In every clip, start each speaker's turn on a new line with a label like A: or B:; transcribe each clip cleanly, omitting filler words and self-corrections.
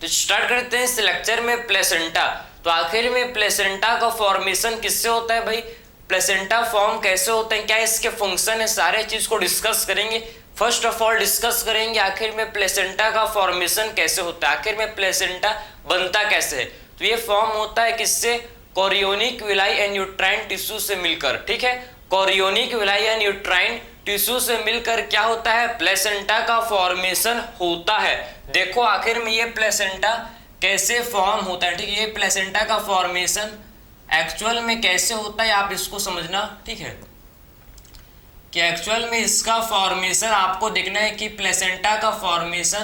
A: तो स्टार्ट करते हैं इस लेक्चर में प्लेसेंटा। तो आखिर में प्लेसेंटा का फॉर्मेशन किससे होता है भाई, प्लेसेंटा फॉर्म कैसे होते हैं, क्या इसके फंक्शन है, सारे चीज को डिस्कस करेंगे। फर्स्ट ऑफ ऑल डिस्कस करेंगे आखिर में प्लेसेंटा का फॉर्मेशन कैसे होता है, आखिर में प्लेसेंटा बनता कैसे है। तो ये फॉर्म होता है किससे, chorionic villi and uterine tissue से मिलकर। ठीक है, chorionic villi and uterine tissue से मिलकर क्या होता है, प्लेसेंटा का फॉर्मेशन होता है। देखो आखिर में ये प्लेसेंटा कैसे फॉर्म होता है। ठीक है, ये प्लेसेंटा का फॉर्मेशन एक्चुअल में कैसे होता है आप इसको समझना। ठीक है, कि एक्चुअल में इसका फॉर्मेशन आपको देखना है कि प्लेसेंटा का फॉर्मेशन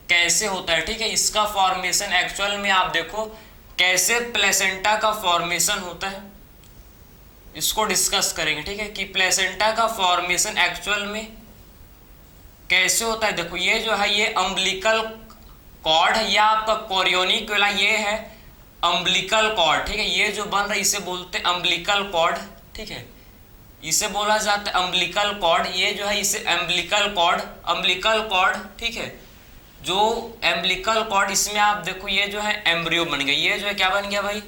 A: कैसे होता है। ठीक है, इसका फॉर्मेशन एक्चुअल में आप देखो कैसे प्लेसेंटा का फॉर्मेशन होता है, इसको डिस्कस करेंगे। ठीक है, कि प्लेसेंटा का फॉर्मेशन एक्चुअल में कैसे होता है। देखो ये जो है ये अम्बिलिकल कॉर्ड है, या आपका कोरियोनिक वाला ये है अम्बिलिकल कॉर्ड। ठीक है, ये जो बन रहा है इसे बोलते हैं अम्बिलिकल कॉर्ड। ठीक है, इसे बोला जाता है अम्बिलिकल कॉर्ड। ये जो है इसे अम्बिलिकल कॉर्ड, अम्बिलिकल कॉर्ड। ठीक है, जो अम्बिलिकल कॉर्ड इसमें आप देखो ये जो है एम्ब्रियो बन गया। ये जो है क्या बन गया भाई,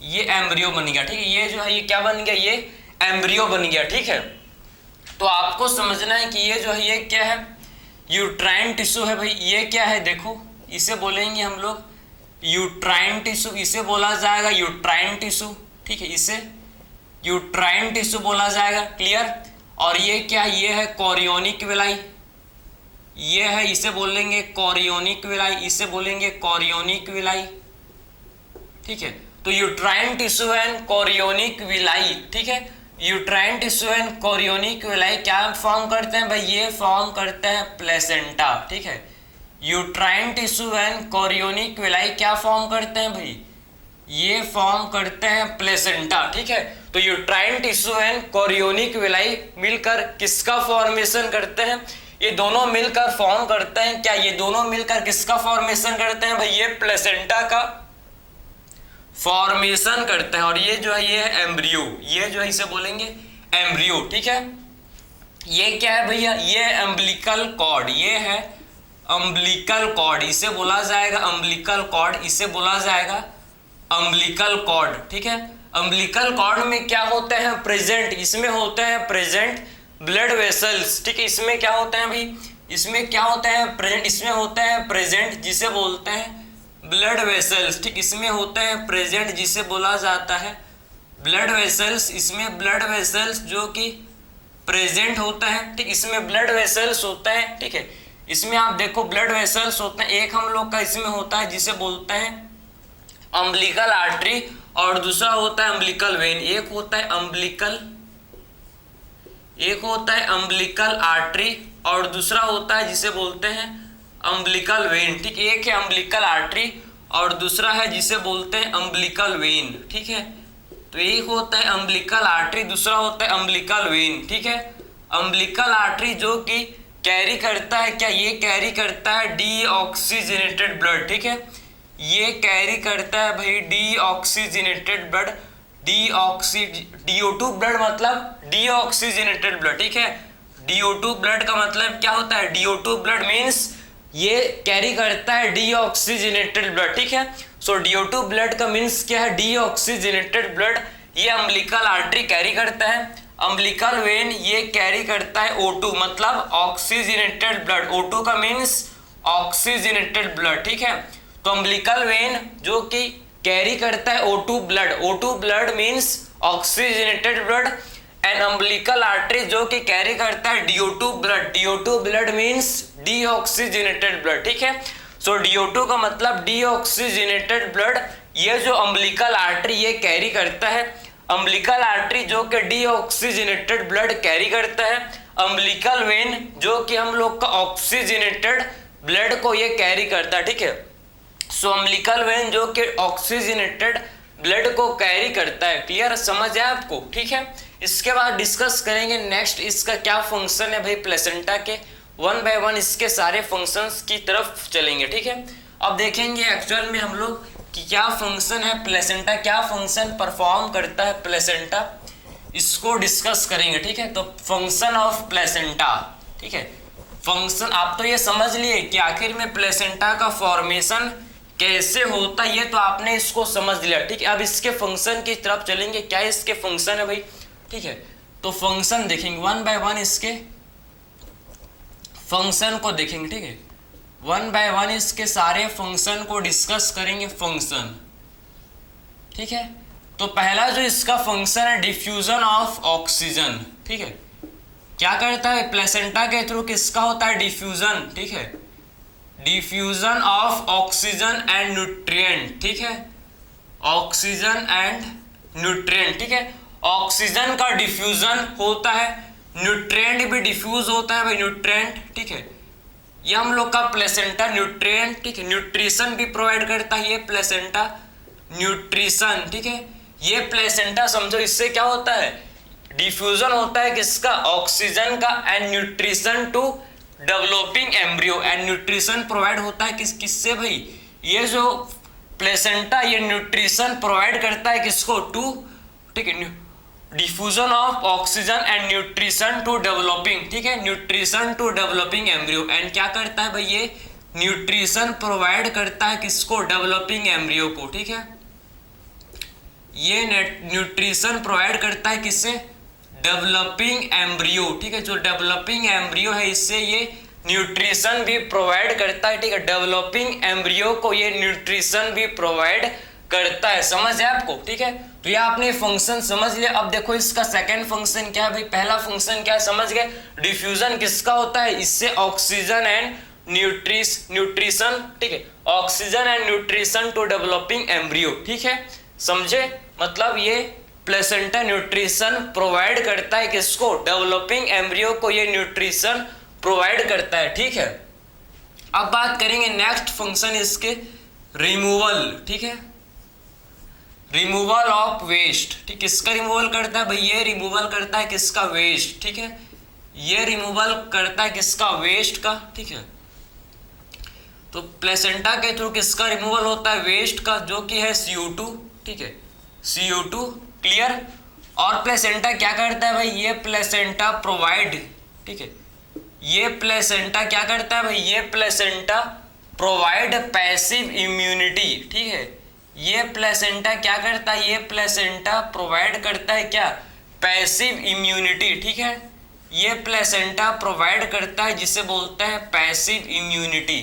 A: ये एम्ब्रियो बन गया। ठीक है, ये जो है ये क्या बन गया, ये एम्ब्रियो बन गया। ठीक है, तो आपको समझना है कि ये जो है ये क्या है, यूट्राइन टिश्यू है भाई। ये क्या है देखो, इसे बोलेंगे हम लोग यूट्राइन टिश्यू, इसे बोला जाएगा यूट्राइन टिश्यू। ठीक है, इसे यूट्राइन टिश्यू बोला जाएगा। क्लियर। और ये क्या, ये है कोरियोनिक विलाई, ये है इसे बोलेंगे कोरियोनिक विलाई, इसे बोलेंगे कोरियोनिक विलाई। ठीक है, तो uterine tissue and chorionic villi. ठीक है, uterine tissue and chorionic villi क्या फॉर्म करते हैं भाई, ये फॉर्म करते हैं प्लेसेंटा। ठीक है, uterine tissue and chorionic villi क्या फॉर्म करते हैं भाई, ये फॉर्म करते हैं प्लेसेंटा। ठीक है, तो uterine tissue and chorionic villi मिलकर किसका फॉर्मेशन करते हैं, ये दोनों मिलकर फॉर्म करते हैं। क्या ये दोनों मिलकर किसका फॉर्मेशन करते हैं भाई, ये प्लेसेंटा का फॉर्मेशन करते हैं। और ये जो है ये है एम्ब्रियो, ये जो है इसे बोलेंगे एम्ब्रियो। ठीक है, ये क्या है भैया, ये अम्बिलिकल कॉर्ड, ये है अम्बिलिकल कॉर्ड, इसे बोला जाएगा अम्बिलिकल कॉर्ड, इसे बोला जाएगा अम्बिलिकल कॉर्ड। ठीक है, अम्बिलिकल कॉर्ड में क्या होते हैं प्रेजेंट, इसमें होते हैं प्रेजेंट ब्लड वेसल्स। ठीक है, इसमें क्या होते हैं भाई, इसमें क्या होते हैं प्रेजेंट, इसमें होते हैं प्रेजेंट जिसे बोलते हैं ब्लड वेसल्स। ठीक, इसमें होते हैं प्रेजेंट जिसे बोला जाता है ब्लड वेसल्स। इसमें ब्लड वेसल्स जो कि प्रेजेंट होता है। ठीक, इसमें ब्लड वेसल्स होता है। ठीक है, इसमें आप देखो ब्लड वेसल्स होते हैं। एक हम लोग का इसमें होता है जिसे बोलते हैं अम्बिलिकल आर्टरी, और दूसरा होता है अम्बिलिकल वेन। एक होता है अम्बिलिकल, एक होता है अम्बिलिकल आर्टरी, और दूसरा होता है जिसे बोलते हैं अम्बिलिकल वेन। ठीक, एक है अम्बिलिकल आर्टरी और दूसरा है जिसे बोलते हैं अम्बिलिकल वेन। ठीक है, तो एक होता है अम्बिलिकल आर्टरी, दूसरा होता है अम्बिलिकल वेन। ठीक है, अम्बिलिकल आर्टरी जो कि कैरी करता है क्या, ये कैरी करता है डीऑक्सीजनेटेड ब्लड। ठीक है, ये कैरी करता है भाई डीऑक्सीजनेटेड ब्लड, DO2 ब्लड मतलब डीऑक्सीजनेटेड ब्लड। ठीक है, DO2 ब्लड का मतलब क्या होता है, DO2 ब्लड मीन्स ये कैरी करता है डीऑक्सीजनेटेड ब्लड। ठीक है, सो DO2 ब्लड का मीन्स क्या है, डीऑक्सीजनेटेड ब्लड। ये अम्बिलिकल आर्टरी कैरी करता है, अम्बिलिकल वेन ये कैरी करता है O2 मतलब ऑक्सीजनेटेड ब्लड। O2 का मीन्स ऑक्सीजनेटेड ब्लड। ठीक है, तो अम्बिलिकल वेन जो कि कैरी करता है O2 blood, O2 blood means oxygenated blood, and umbilical artery जो कि कैरी करता है DO2 blood, DO2 blood means deoxygenated blood. ठीक है, सो DO2 का मतलब डीऑक्सीजनेटेड ब्लड। ये जो अम्बिलिकल आर्टरी ये कैरी करता है, अम्बिलिकल आर्टरी जो कि डीऑक्सीजनेटेड ब्लड कैरी करता है, अम्बिलिकल वेन जो कि हम लोग का ऑक्सीजनेटेड ब्लड को ये कैरी करता है। ठीक है, सो अम्बिलिकल वेन जो कि ऑक्सीजनेटेड ब्लड को कैरी करता है। क्लियर, समझ आया आपको। ठीक है, इसके बाद डिस्कस करेंगे नेक्स्ट इसका क्या फंक्शन है भाई प्लेसेंटा के, वन बाय वन इसके सारे फंक्शंस की तरफ चलेंगे। ठीक है, अब देखेंगे एक्चुअल में हम लोग कि क्या फंक्शन है प्लेसेंटा, क्या फंक्शन परफॉर्म करता है प्लेसेंटा, इसको डिस्कस करेंगे। ठीक है, तो फंक्शन ऑफ प्लेसेंटा। ठीक है, फंक्शन आप तो ये समझ लिए कि आखिर में प्लेसेंटा का फॉर्मेशन कैसे होता है, ये तो आपने इसको समझ लिया, ठीक है। अब इसके फंक्शन की तरफ चलेंगे, क्या इसके फंक्शन है भाई, ठीक है। तो फंक्शन देखेंगे वन बाय वन, इसके फंक्शन को देखेंगे, ठीक है। वन बाय वन इसके सारे फंक्शन को डिस्कस करेंगे, फंक्शन, ठीक है। तो पहला जो इसका फंक्शन है डिफ्यूजन ऑफ ऑक्सीजन, ठीक है। क्या करता है प्लेसेंटा के थ्रू, किसका होता है डिफ्यूजन, ठीक है, diffusion of oxygen and nutrient, ठीक है, ऑक्सीजन एंड न्यूट्रिएंट, ठीक है। ऑक्सीजन का डिफ्यूजन होता है, न्यूट्रिएंट भी डिफ्यूज होता है भाई, न्यूट्रिएंट, ठीक है। ये हम लोग का प्लेसेंटा न्यूट्रिएंट, ठीक है, न्यूट्रिशन भी प्रोवाइड करता है ये प्लेसेंटा, न्यूट्रिशन, ठीक है। ये प्लेसेंटा समझो, इससे क्या होता है डिफ्यूजन होता है किसका, ऑक्सीजन का, and nutrition to developing embryo, and nutrition provide होता है किससे भाई, ये जो प्लेसेंटा ये न्यूट्रिशन प्रोवाइड करता है किसको, टू, ठीक है, diffusion of oxygen and nutrition to developing, ठीक है, nutrition to developing embryo, and क्या करता है भाई ये न्यूट्रिशन प्रोवाइड करता है किसको, डेवलपिंग एम्ब्रियो को, ठीक है। ये न्यूट्रिशन प्रोवाइड करता है किससे, डेवलपिंग एम्ब्रियो, ठीक है। जो डेवलपिंग एम्ब्रियो है इससे ये न्यूट्रिशन भी प्रोवाइड करता है, ठीक है, डेवलपिंग एम्ब्रियो को ये न्यूट्रिशन भी प्रोवाइड करता है, समझ है आपको, ठीक है। तो ये आपने फंक्शन समझ लिया। अब देखो इसका सेकंड फंक्शन क्या है भाई, पहला फंक्शन क्या है समझ गए, डिफ्यूजन किसका होता है, इससे ऑक्सीजन एंड न्यूट्रिशन, ठीक है, oxygen and nutrition to developing embryo, ठीक है, समझे। मतलब ये प्लेसेंटा न्यूट्रिशन प्रोवाइड करता है किसको, डेवलपिंग एम्ब्रियो को ये न्यूट्रिशन प्रोवाइड करता है, ठीक है। अब बात करेंगे नेक्स्ट फंक्शन इसके रिमूवल, ठीक है, रिमूवल ऑफ वेस्ट, ठीक, किसका रिमूवल करता है भाई, ये रिमूवल करता है किसका, वेस्ट, ठीक है, ये रिमूवल करता है किसका, वेस्ट का, ठीक है। तो प्लेसेंटा के थ्रू किसका रिमूवल होता है, वेस्ट का, जो कि है CO2, ठीक है, CO2, क्लियर। और प्लेसेंटा क्या करता है भाई, ये प्लेसेंटा प्रोवाइड, ठीक है, ये प्लेसेंटा क्या करता है भाई, ये प्लेसेंटा प्रोवाइड पैसिव इम्यूनिटी, ठीक है, ये प्लेसेंटा क्या करता है, ये प्लेसेंटा प्रोवाइड करता है क्या, पैसिव इम्यूनिटी, ठीक है, ये प्लेसेंटा प्रोवाइड करता है जिसे बोलते हैं पैसिव इम्यूनिटी,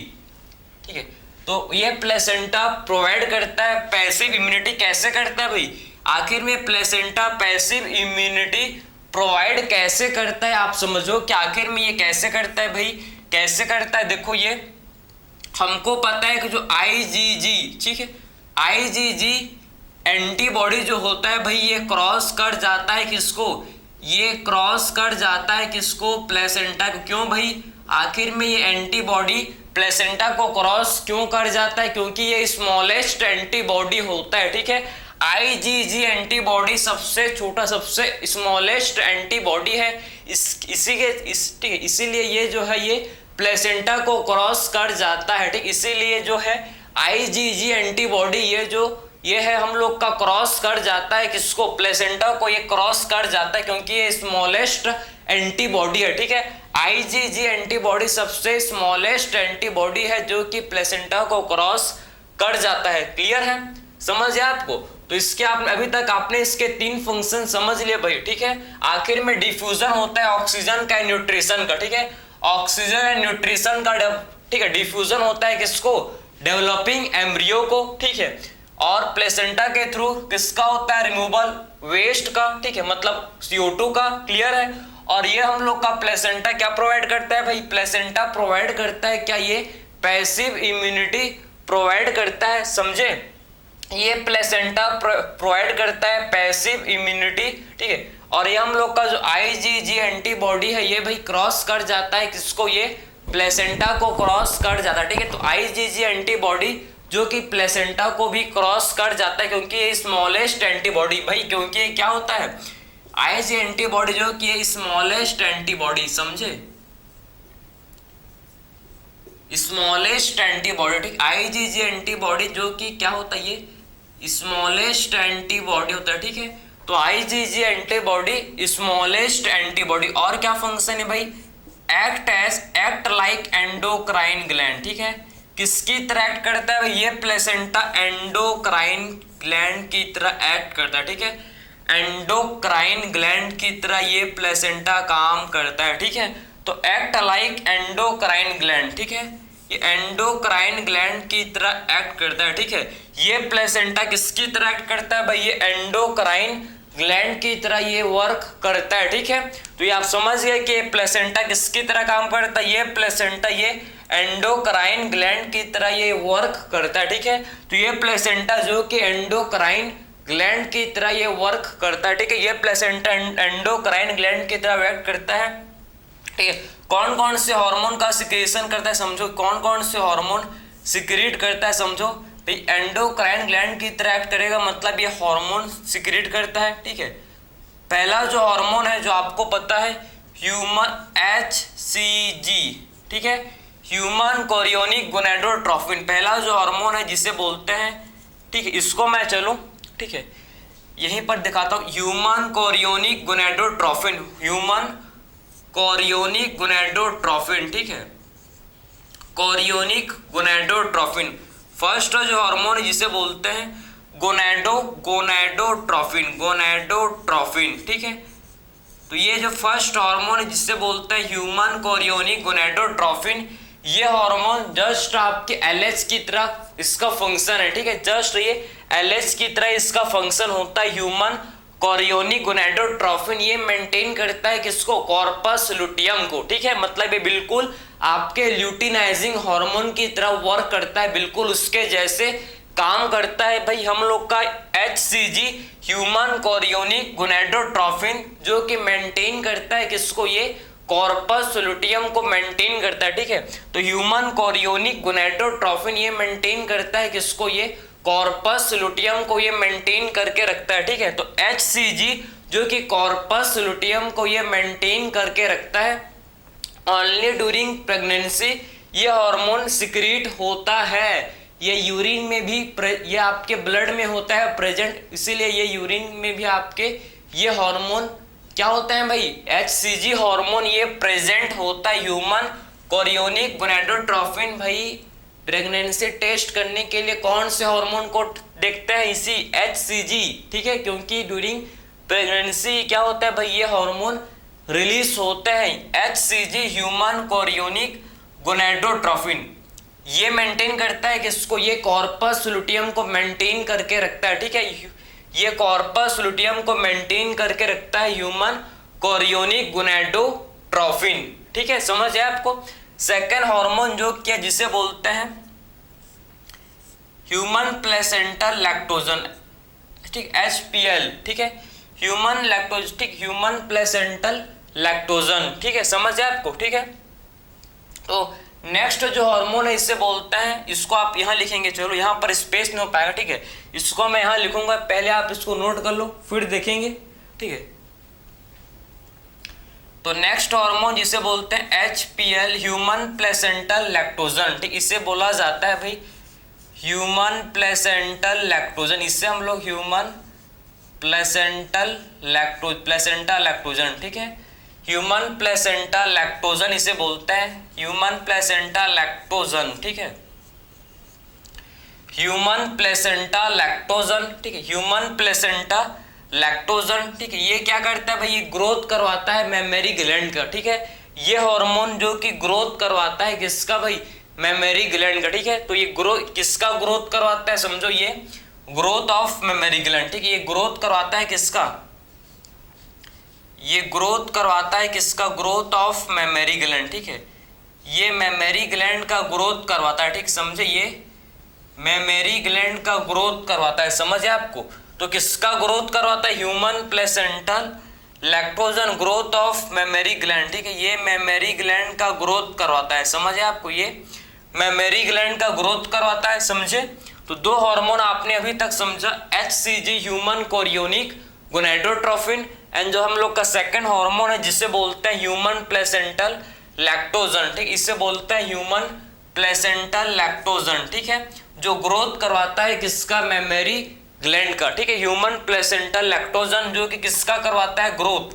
A: ठीक है। तो ये प्लेसेंटा प्रोवाइड करता है पैसिव इम्यूनिटी, कैसे करता है भाई, आखिर में प्लेसेंटा पैसिव इम्यूनिटी प्रोवाइड कैसे करता है, आप समझो कि आखिर में ये कैसे करता है भाई, कैसे करता है। देखो ये हमको पता है कि जो IgG, ठीक है, IgG एंटीबॉडी जो होता है भाई, ये क्रॉस कर जाता है किसको, ये क्रॉस कर जाता है किसको, प्लेसेंटा को। क्यों भाई, आखिर में ये एंटीबॉडी प्लेसेंटा को क्रॉस क्यों कर जाता है, क्योंकि ये स्मॉलेस्ट एंटीबॉडी होता है, ठीक है। IgG एंटीबॉडी सबसे छोटा, सबसे स्मॉलेस्ट एंटीबॉडी है, इसीलिए ये जो है ये प्लेसेंटा को क्रॉस कर जाता है, ठीक, इसीलिए जो है IgG एंटीबॉडी ये है हम लोग का क्रॉस कर जाता है किसको, प्लेसेंटा को ये क्रॉस कर जाता है, क्योंकि ये स्मॉलेस्ट एंटीबॉडी है, ठीक है। IgG एंटीबॉडी सबसे स्मॉलेस्ट एंटीबॉडी है जो कि प्लेसेंटा को क्रॉस कर जाता है, क्लियर है, समझ है आपको। तो इसके अभी तक आपने इसके 3 फंक्शन समझ लिए भाई, ठीक है। आखिर में डिफ्यूजन होता है ऑक्सीजन का, न्यूट्रिशन का, ठीक है, ऑक्सीजन एंड न्यूट्रिशन का, ठीक है, डिफ्यूजन होता है किसको, डेवलपिंग एम्ब्रियो को, ठीक है। और प्लेसेंटा के थ्रू किसका होता है रिमूवल, वेस्ट का, ठीक है, मतलब CO2 का, क्लियर है। और ये हम लोग का प्लेसेंटा क्या प्रोवाइड करता है भाई, प्लेसेंटा प्रोवाइड करता है क्या, ये पैसिव इम्यूनिटी प्रोवाइड करता है, समझे। ये प्लेसेंटा प्रोवाइड करता है पैसिव इम्यूनिटी, ठीक है। और ये हम लोग का जो IgG एंटीबॉडी है ये भाई क्रॉस कर जाता है किसको, ये प्लेसेंटा को क्रॉस कर जाता है, ठीक है। तो IgG एंटीबॉडी जो कि प्लेसेंटा को भी क्रॉस कर जाता है, क्योंकि ये स्मॉलेस्ट एंटीबॉडी भाई, क्योंकि ये क्या होता है IgG एंटीबॉडी जो कि ये स्मॉलेस्ट एंटीबॉडी, समझे, स्मॉलेस्ट एंटीबॉडी, ठीक, IgG एंटीबॉडी जो कि क्या होता है ये स्मॉलेस्ट एंटीबॉडी होता है, ठीक है। तो IgG एंटीबॉडी स्मॉलेस्ट एंटीबॉडी। और क्या फंक्शन है भाई, एक्ट लाइक एंडोक्राइन ग्लैंड, ठीक है, किसकी तरह एक्ट करता है? ये प्लेसेंटा एंडोक्राइन ग्लैंड की तरह एक्ट करता है, ठीक है, एंडोक्राइन ग्लैंड की तरह ये प्लेसेंटा काम करता है, ठीक है। तो एक्ट लाइक एंडोक्राइन ग्लैंड, ठीक है, ये एंडोक्राइन ग्लैंड की तरह एक्ट करता है, ठीक है। ये प्लेसेंटा किसकी तरह एक्ट करता है भाई? ये एंडोक्राइन ग्लैंड की तरह ये वर्क करता है, ठीक है। तो ये आप समझ गए कि प्लेसेंटा किसकी तरह काम करता है? ये प्लेसेंटा ये एंडोक्राइन ग्लैंड की तरह ये वर्क करता है, ठीक है। तो ये प्लेसेंटा जो कि एंडोक्राइन ग्लैंड की तरह ये वर्क करता है, ठीक है, ये प्लेसेंटा एंडोक्राइन ग्लैंड की तरह वर्क करता है, ठीक है। कौन कौन से हार्मोन का सिक्रेशन करता है समझो, कौन कौन से हार्मोन सिक्रेट करता है समझो भाई। एंडोक्राइन ग्लैंड की तरह एक्ट करेगा मतलब ये हार्मोन सिक्रेट करता है, ठीक है। पहला जो हार्मोन है जो आपको पता है ह्यूमन HCG, ठीक है, ह्यूमन कोरियोनिक गोनेडोट्रोफिन, पहला जो हार्मोन है जिसे बोलते हैं, ठीक है। इसको मैं चलूं, ठीक है, यहीं पर दिखाता हूं, human chorionic gonadotrophin, human chorionic gonadotrophin, ठीक है, कोरियोनिक गोनेडोट्रोफिन। फर्स्ट जो हार्मोन है जिसे बोलते हैं गोनेडोट्रोफिन, ठीक है। तो ये जो फर्स्ट हार्मोन है जिसे बोलते हैं ह्यूमन कोरियोनिक गोनेडोट्रोफिन, ये हार्मोन जस्ट आपके LH की तरह इसका फंक्शन है, ठीक है, जस्ट ये LH की तरह इसका फंक्शन होता है। ह्यूमन कोरियोनिक गोनेडोट्रोफिन ये मेंटेन करता है किसको? कॉर्पस लुटियम को, ठीक है, मतलब ये बिल्कुल आपके ल्यूटिनाइजिंग हार्मोन की तरह वर्क करता है, बिल्कुल उसके जैसे काम करता है भाई हम लोग का HCG, ह्यूमन कोरियोनिक गोनेडोट्रोफिन, जो कि मेंटेन करता है किसको? ये कॉर्पस लुटियम को मेंटेन करता है, ठीक है। तो ह्यूमन कोरियोनिक गोनेडोट्रोफिन ये मेंटेन करता है किसको? ये कॉर्पस लुटियम को ये मेंटेन करके रखता है, ठीक है। तो HCG जो कि कॉर्पस लुटियम को ये मेंटेन करके रखता है, ओनली ड्यूरिंग प्रेगनेंसी ये हार्मोन सिक्रीट होता है, ये यूरिन में भी ये आपके ब्लड में होता है प्रेजेंट, इसीलिए ये यूरिन में भी आपके ये हार्मोन क्या होता है भाई? HCG हार्मोन ये प्रेजेंट होता है। ह्यूमन कोरियोनिक गोनेडोट्रोफिन भाई प्रेगनेंसी टेस्ट करने के लिए कौन से हार्मोन को देखते हैं? इसी HCG, ठीक है, क्योंकि ड्यूरिंग प्रेगनेंसी क्या होता है भाई? ये हार्मोन रिलीज होते हैं। HCG ह्यूमन कोरियोनिक गोनेडोट्रोफिन ये मेंटेन करता है किसको? ये कॉर्पस लुटियम को मेंटेन करके रखता है, ठीक है, ये कॉर्पस लुटियम को मेंटेन करके रखता है ह्यूमन कोरियोनिक गोनेडोट्रोफिन, ठीक है, समझ है आपको। सेकेंड हार्मोन जो क्या जिसे बोलते हैं ह्यूमन प्लेसेंटल लैक्टोजन, ठीक, HPL, ठीक है, ह्यूमन लैक्टोज, ठीक, ह्यूमन प्लेसेंटल लैक्टोजन, ठीक है, समझ है आपको, ठीक है। तो नेक्स्ट जो हार्मोन है इससे बोलते हैं, इसको आप यहाँ लिखेंगे, चलो यहाँ पर स्पेस नहीं हो पाएगा, ठीक है, इसको मैं यहाँ लिखूंगा, पहले आप इसको नोट कर लो फिर देखेंगे, ठीक है। तो नेक्स्ट हार्मोन जिसे बोलते हैं HPL ह्यूमन प्लेसेंटल लैक्टोजन, ठीक, इसे बोला जाता है भाई ह्यूमन प्लेसेंटल लैक्टोजन, इससे हम लोग ह्यूमन प्लेसेंटा लैक्टोजन, ठीक है, ह्यूमन प्लेसेंटा लैक्टोजन इसे बोलते हैं, ह्यूमन प्लेसेंटा लैक्टोजन, ठीक है, ह्यूमन प्लेसेंटा लैक्टोजन, ठीक है, ह्यूमन प्लेसेंटा लैक्टोजन, ठीक है। ये क्या करता है भाई? ये ग्रोथ करवाता है मेमरी ग्लैंड का, ठीक है, ये हार्मोन जो कि ग्रोथ करवाता है किसका भाई? मेमरी ग्लैंड का, ठीक है। तो ये ग्रोथ किसका ग्रोथ करवाता है समझो? ये ग्रोथ ऑफ मेमरी ग्लैंड, ठीक है, ये ग्रोथ करवाता है किसका? ये ग्रोथ करवाता है किसका? ग्रोथ ऑफ मेमरी ग्लैंड, ठीक है, ये मेमरी ग्लैंड का ग्रोथ करवाता है, ठीक, समझे, ये मेमरी ग्लैंड का ग्रोथ करवाता है, समझ है आपको। तो किसका ग्रोथ करवाता है? Human placental lactogen growth of mammary gland, ठीक है, ये मेमरी ग्लैंड का ग्रोथ करवाता है, समझ है आपको, ये मेमरी ग्लैंड का ग्रोथ करवाता है, समझे। तो दो हार्मोन आपने अभी तक समझा, HCG human chorionic gonadotrophin, and जो हम लोग का सेकंड हार्मोन है जिसे बोलते हैं ह्यूमन प्लेसेंटल लैक्टोजन, ठीक, इसे बोलते हैं ह्यूमन प्लेसेंटल लैक्टोजन, ठीक है, जो ग्रोथ करवाता है किसका? मेमरी ग्लैंड का, ठीक है, ह्यूमन प्लेसेंटल लैक्टोजन जो कि किसका करवाता है? ग्रोथ।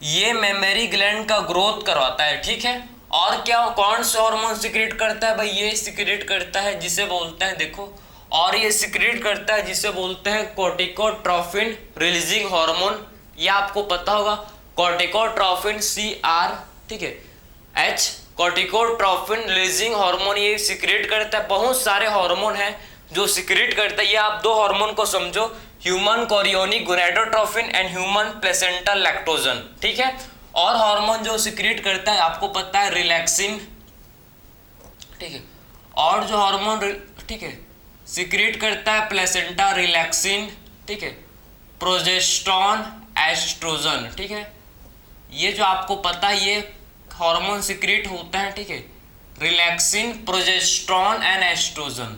A: ये मेमोरी ग्लैंड का ग्रोथ करवाता है, ठीक है। और क्या कौन सा हार्मोन सिक्रेट करता है भाई, ये सिक्रेट करता है जिसे बोलते हैं, देखो, और ये सिक्रेट करता है जिसे बोलते हैं कॉर्टिकोट्रोफिन रिलीजिंग हार्मोन। ये आपको पता होगा, कॉर्टिकोट्रोफिन CR, ठीक है, H, कॉर्टिकोट्रोफिन रिलीजिंग हार्मोन ये सिक्रेट करता है। बहुत सारे हार्मोन हैं जो सिक्रेट करता है। ये आप दो हार्मोन को समझो, human chorionic gonadotrophin and human placental lactogen, ठीक है। और हार्मोन जो सिक्रेट करता है आपको पता है रिलैक्सिन, ठीक है। और जो हार्मोन, ठीक है, सिक्रेट करता है प्लेसेंटा रिलैक्सिन, ठीक है, प्रोजेस्टेरॉन, एस्ट्रोजन, ठीक है। ये जो आपको पता है ये हार्मोन सिक्रेट होता है, ठीक है, relaxin, progesterone and estrogen.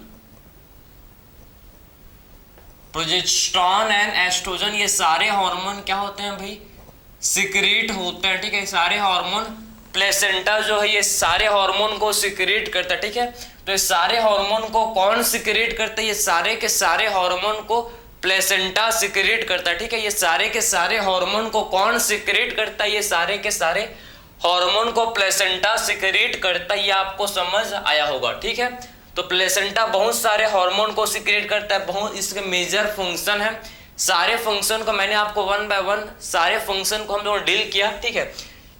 A: Progesterone and estrogen ये सारे हार्मोन क्या होते हैं भाई, सिक्रेट होते हैं, ठीक है। सारे हार्मोन, प्लेसेंटा जो है ये सारे हार्मोन को सिक्रेट करता है, ठीक है। तो ये सारे हार्मोन को कौन सिक्रेट करता है, ये सारे के सारे हार्मोन को प्लेसेंटा सिक्रेट करता है, ठीक है। ये सारे के सारे हार्मोन को कौन सिक्रेट करता है, ये सारे के सारे हार्मोन को प्लेसेंटा सिक्रेट करता है। ये आपको समझ आया होगा, ठीक है। तो प्लेसेंटा बहुत सारे हार्मोन को सिक्रेट करता है, बहुत इसके मेजर फंक्शन है। सारे फंक्शन को मैंने आपको 1 बाय 1 सारे फंक्शन को हम लोग डील किया, ठीक है।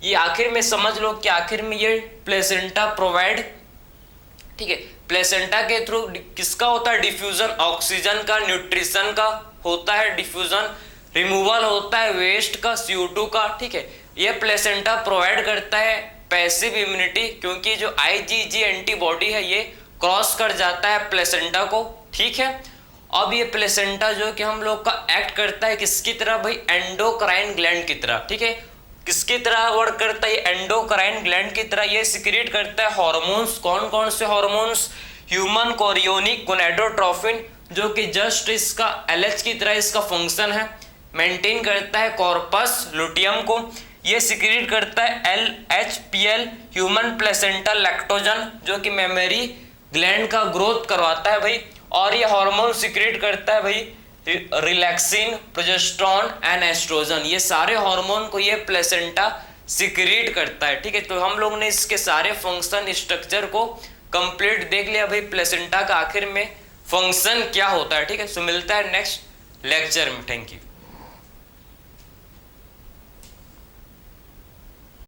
A: ये आखिर में समझ लो कि आखिर में ये प्लेसेंटा प्रोवाइड, ठीक है, प्लेसेंटा के थ्रू किसका होता है, डिफ्यूजन ऑक्सीजन का, न्यूट्रिशन का होता है, डिफ्यूजन, रिमूवल होता है वेस्ट का, CO2 का, ठीक है। ये प्लेसेंटा प्रोवाइड करता है पैसिव इम्यूनिटी, क्योंकि जो IgG एंटीबॉडी है ये क्रॉस कर जाता है प्लेसेंटा को, ठीक है। अब ये प्लेसेंटा जो कि हम लोग का एक्ट करता है किसकी तरह भाई, एंडोक्राइन ग्लैंड की तरह, ठीक है। किसकी तरह वर्क करता है, एंडोक्राइन ग्लैंड की तरह ये सिक्रेट करता है हार्मोन्स। कौन कौन से हार्मोन्स, ह्यूमन कोरियोनिक गोनाडोट्रोफिन जो कि जस्ट इसका LH की तरह इसका फंक्शन है, मेंटेन करता है कॉर्पस लुटियम को। ये सिक्रेट करता है LHPL ह्यूमन प्लेसेंटल लैक्टोजन जो कि मेमोरी ग्लैंड का ग्रोथ करवाता है भाई। और ये हार्मोन सिक्रेट करता है भाई रिलैक्सिन, प्रोजेस्टेरॉन एंड एस्ट्रोजन। ये सारे हार्मोन को ये प्लेसेंटा सिक्रेट करता है, ठीक है। तो हम लोग ने इसके सारे फंक्शन स्ट्रक्चर को कंप्लीट देख लिया भाई, प्लेसेंटा का आखिर में फंक्शन क्या होता है, ठीक है। सो मिलता है नेक्स्ट लेक्चर में, थैंक यू।